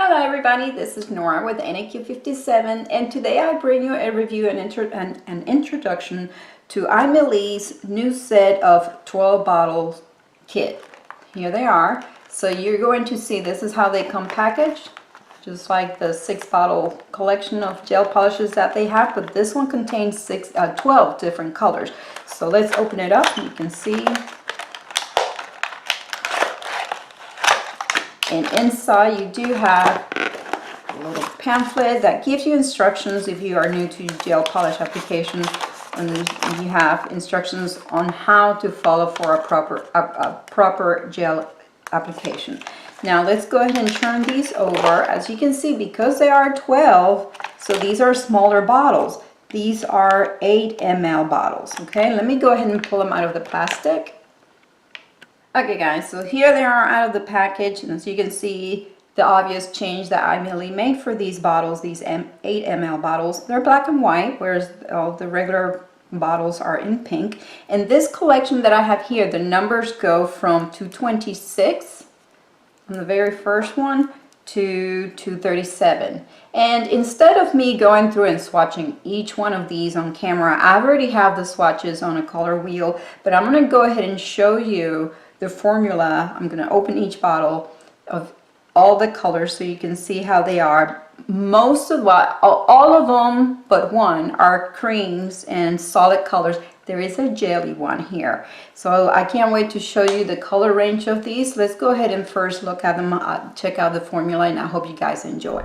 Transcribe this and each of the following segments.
Hello everybody, this is Nora with NAQ57 and today I bring you a review and an introduction to AIMEILI's new set of 12 bottles kit. Here they are. So you're going to see this is how they come packaged, just like the 6-bottle collection of gel polishes that they have, but this one contains 12 different colors. So let's open it up. You can see. And inside you do have a little pamphlet that gives you instructions if you are new to gel polish application, and you have instructions on how to follow for a proper gel application. Now let's go ahead and turn these over. As you can see, because they are 12, so these are smaller bottles. These are 8 ml bottles. Okay, let me go ahead and pull them out of the plastic. Okay guys, so here they are out of the package, and as you can see, the obvious change that AIMEILI made for these bottles, these 8 ml bottles, they're black and white, whereas all the regular bottles are in pink. And this collection that I have here, the numbers go from 226 on the very first one to 237. And instead of me going through and swatching each one of these on camera, I already have the swatches on a color wheel, but I'm going to go ahead and show you the formula. I'm going to open each bottle of all the colors so you can see how they are. Most of all of them but one are creams and solid colors. There is a jelly one here, so I can't wait to show you the color range of these. Let's go ahead and first look at them, check out the formula, and I hope you guys enjoy.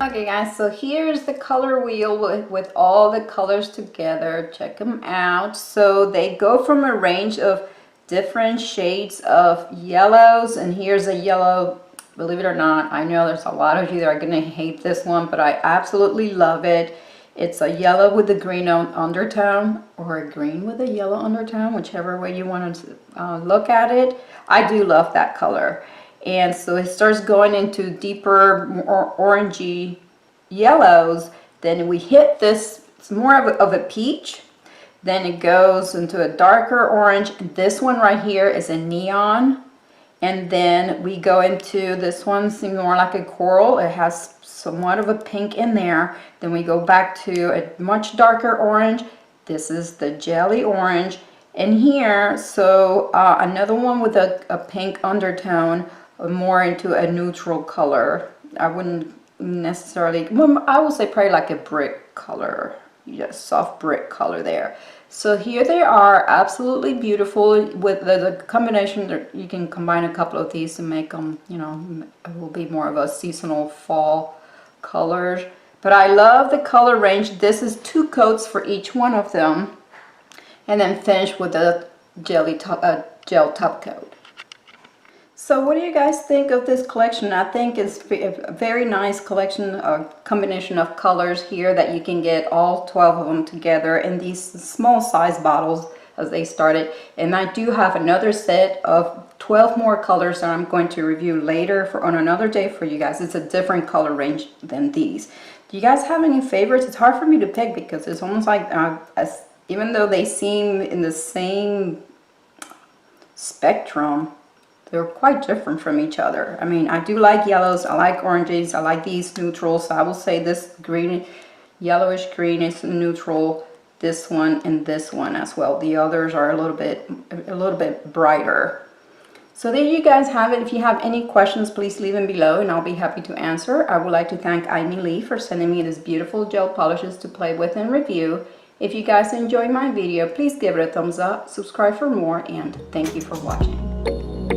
Okay guys, so here's the color wheel with all the colors together. Check them out. So they go from a range of different shades of yellows, and here's a yellow. Believe it or not, I know there's a lot of you that are gonna hate this one, but I absolutely love it. It's a yellow with a green undertone, or a green with a yellow undertone, whichever way you want to look at it. I do love that color. And so it starts going into deeper, more orangey yellows. Then we hit this, it's more of a peach. Then it goes into a darker orange. This one right here is a neon. And then we go into this one, seems more like a coral. It has somewhat of a pink in there. Then we go back to a much darker orange. This is the jelly orange. And here, so another one with a pink undertone, more into a neutral color. I wouldn't necessarily, well, I would say probably like a brick color, just soft brick color there. So here they are, absolutely beautiful with the combination. You can combine a couple of these to make them, you know, it will be more of a seasonal fall colors. But I love the color range. This is 2 coats for each one of them, and then finish with a gel top coat. So what do you guys think of this collection? I think it's a very nice collection, a combination of colors here that you can get all 12 of them together in these small size bottles as they started. And I do have another set of 12 more colors that I'm going to review later on another day for you guys. It's a different color range than these. Do you guys have any favorites? It's hard for me to pick because it's almost like even though they seem in the same spectrum, they're quite different from each other. I mean, I do like yellows, I like oranges, I like these neutrals. So I will say this green, yellowish green is neutral, this one and this one as well. The others are a little bit brighter. So there you guys have it. If you have any questions, please leave them below and I'll be happy to answer. I would like to thank AIMEILI for sending me these beautiful gel polishes to play with and review. If you guys enjoyed my video, please give it a thumbs up, subscribe for more, and thank you for watching.